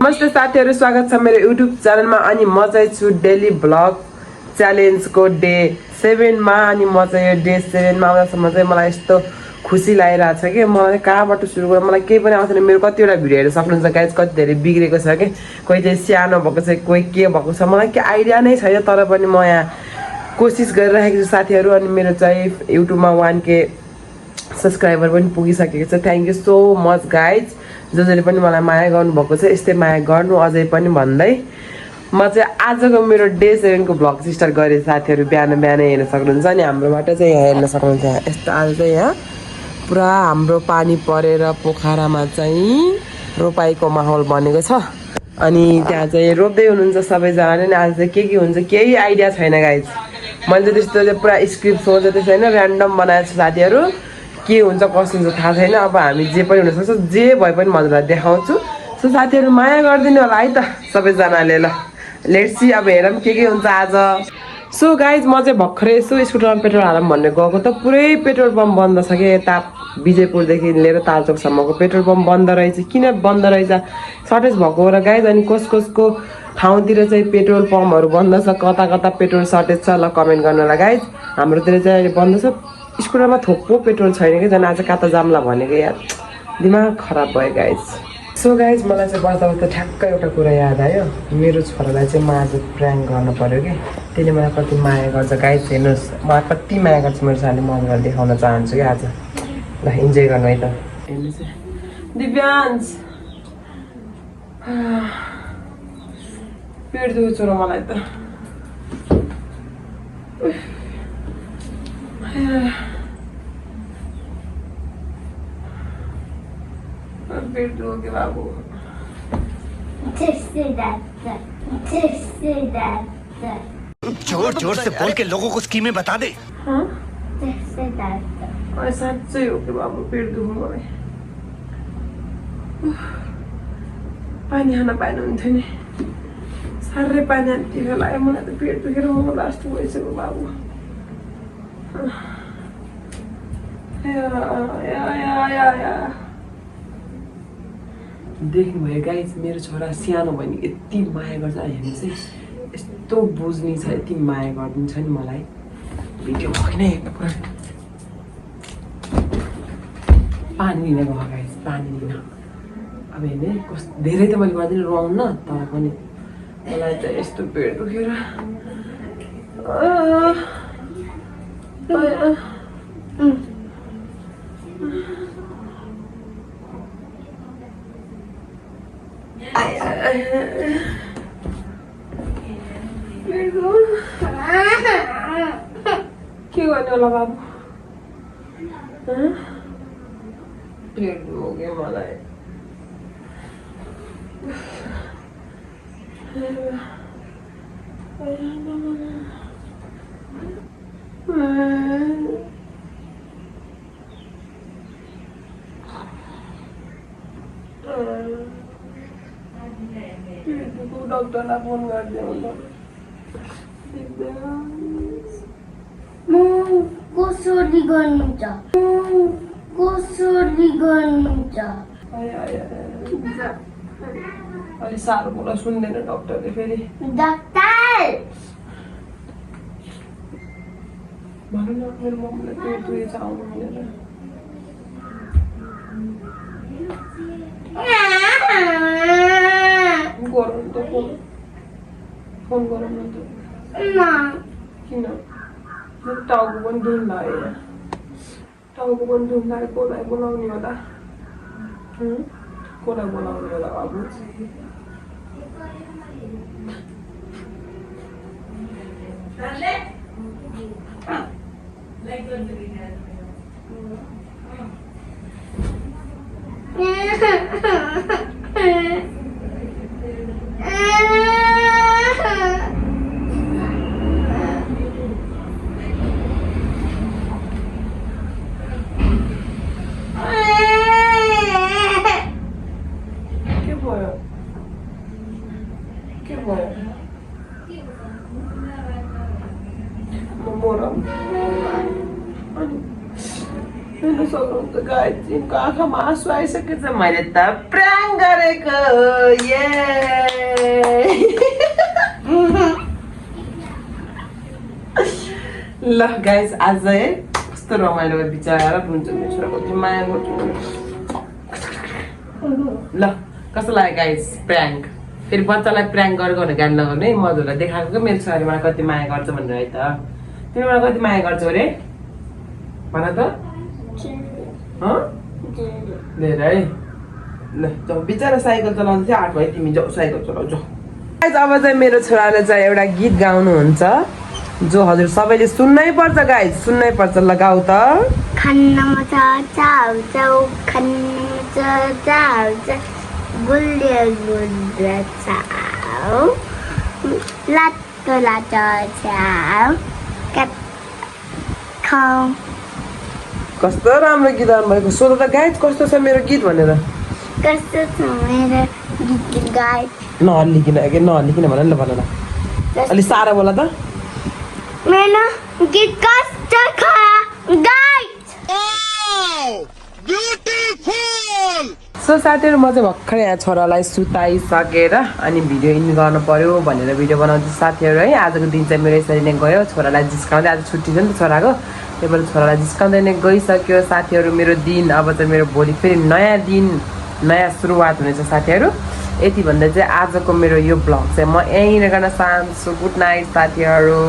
नमस्ते साथीहरु, स्वागत छ मेरो युट्युब च्यानलमा। अनि म चाहिँ छु डेली भ्लग च्यालेन्जको डे 7 मा। अनि म चाहिँ यो डे 7 मा आउँदासम्म चाहिँ मलाई यस्तो खुसी लागिरहेको छ कि मलाई कहाँबाट सुरु गरेँ, मलाई केही पनि आउँदैन। मेरो कतिवटा भिडियो हेर्न सक्नुहुन्छ गाइज, कति धेरै बिग्रेको छ कि, कोही चाहिँ सानो भएको छ, कोही के भएको छ, मलाई के आइडिया नै छैन। तर पनि म यहाँ कोसिस गरिरहेको छु साथीहरु। अनि मेरो चाहिँ युट्युबमा 1K सब्सक्राइबर पनि पुगिसकेको छ। Thank you so much guys, जसले पनि मलाई माया गर्नुभएको छ। यस्तै माया गर्नु अझै पनि भन्दै म चाहिँ आजको मेरो डे 7 को भ्लग स्टार्ट गरेँ साथीहरु। बिहान बिहानै हेर्न सक्नुहुन्छ। अनि हाम्रोबाट चाहिँ यहाँ हेर्न सक्नुहुन्छ, यस्तो आज चाहिँ यहाँ पुरा हाम्रो पानी परेर पोखरामा चाहिँ रोपाईको माहौल बनेको छ। अनि त्यहाँ चाहिँ रोप्दै हुनुहुन्छ सबैजनाले। नि आज चाहिँ के हुन्छ केही आइडिया छैन गाइज। मैले चाहिँ त्यस्तो चाहिँ पुरा स्क्रिप्ट सोचेको छैन, ऱ्यान्डम बनाएको छु साथीहरु। के हुन्छ कसो हुन्छ थाहा छैन। अब हामी जे पनि हुन सक्छ, जे भए पनि म हजुरलाई देखाउँछु। सो साथीहरु माया गरिदिनु होला है त सबैजनाले। ल लेट्स सी, अब हेरौँ के हुन्छ आज। सो गाइज म चाहिँ भर्खरै यसो स्कुटरमा पेट्रोल हालौँ भन्ने गएको त पुरै पेट्रोल पम्प बन्द छ कि। यता विजयपुरदेखि लिएर तालचोकसम्मको पेट्रोल पम्प बन्द रहेछ। किन बन्द रहेछ, सर्टेज भएको र गाइज। अनि कसको ठाउँतिर चाहिँ पेट्रोल पम्पहरू बन्द छ, कता कता पेट्रोल सर्टेज छ, ल कमेन्ट गर्नु होला गाइज। हाम्रोतिर चाहिँ अहिले बन्द छ। स्कुटरमा थोप्पो पेट्रोल छैन कि, झन् आज कता जाम्ला भनेको यार, दिमाग खराब भयो गाइज। सो गाइज मलाई चाहिँ बस्दा बस्दा ठ्याक्क एउटा कुरा याद आयो। मेरो छोरालाई चाहिँ म आज प्र्याङ्क गर्नु पर्यो कि, त्यसले मलाई कति माया गर्छ गाइज। हेर्नुहोस् मलाई कति माया गर्छ मेरो छोराले, म हजुरलाई देखाउन चाहन्छु कि आज। ल इन्जोय गर्नु है त। हेर्नुहोस् दिव्यान्स, पेट दुख्छ र मलाई त। पेट दुख्यो बाबु। जोर जोर से बोल के लोगों को स्कीमें बता दे। साँच्चै हो कि बाबु, पेट दुख्नु मलाई। पानी खान पाइनुहुन्थ्यो नि, साह्रै पानी खान तिर्खा लाग्यो मलाई त। पेट दुखेर म लास्ट भइसक्यो बाबु। देख्नुभयो गाइज, मेरो छोरा सानो भयो नि यति माया गर्छ। हेर्नु चाहिँ यस्तो बुझ्ने छ, यति माया गरिदिन्छ नि मलाई। भिडियो भएन हेर्नु पुरा। पानी लिन गयो गाइज, पानी लिन। अब हेर्ने कस्तो धेरै त मैले गर्दिनँ रुवाउन, तर पनि मलाई त यस्तो पेट दुखेर। के गर्ने होला बाबु, पेट दुख्यो मलाई। डक्टरलाई फोन गरिदिनु ल। कसरी गर्नुहुन्छ, कसरी गर्नुहुन्छ? अलि साह्रो कुरा सुन्दैन डक्टरले फेरि। डाक्टर भन्नु न, मेरो मम्मीलाई पेट दुखेछ आउनु मिलेर। गरौँ त फोन गरौँ न त। किन टाउको पनि दुख्नु लाग्यो, टाउको पनि दुख्नु लाग्यो। कसलाई बोलाउने होला, कसलाई बोलाउने होला बाबु। तिनको आँखामा आँसु आइसकेछ मैले त प्राङ्क गरेको ये ल गाइस आज है कस्तो रमाइलो बिचारा रुन्छ मेरो कति माया गर्छु ल कस्तो लाग्यो गाइस प्राङ्क फेरि बच्चालाई प्राङ्क गरेको भने गाली नगर्ने है मधुलाई देखाएको मेरो छोराले मलाई कति माया गर्छ भनेर है त तिमी मलाई कति माया गर्छौ अरे भन त धेरै ल जाऊ बिचरा साइकल चलाउँदै थियो 8 भयो तिमी जाऊ साइकल चलाउ जाऊ गाइस अब चाहिँ मेरो छोराले चाहिँ एउटा गीत गाउनुहुन्छ जो हजुर सबैले सुन्नै पर्छ गाइस सुन्नै पर्छ लगाऊ त खान्न मजा चाउ चाउ खान्न मजा चाउ चाउ गुलियो गुलियो चाउ लाटो लाटो चाउ कट खाऊ कस्तो राम्रो गीत गाउनु भएको सोध त गाइस कस्तो छ मेरो गीत भनेर कस्तो छ मेरो गीत गाई नहल्लिकिन भन न भन न अलि साह्रो बोला त मेरो गीत कस्तो छ गाई सो साथीहरू म चाहिँ भर्खर यहाँ छोरालाई सुताइसकेर अनि भिडियो इन गर्नु पर्यो भनेर भिडियो बनाउँछु साथीहरू है आजको दिन चाहिँ मेरो यसरी नै गयो छोरालाई जिस्काउँदै आज छुट्टी छ नि त छोराको त्यही भएर छोरालाई जिस्काउँदै नै गइसक्यो साथीहरू मेरो दिन अब चाहिँ मेरो भोलि फेरि नयाँ दिन नयाँ सुरुवात हुनेछ साथीहरू यति भन्दा चाहिँ आजको मेरो यो ब्लग चाहिँ म यहीँ गर्न चाहन्छु गुड नाइट साथीहरू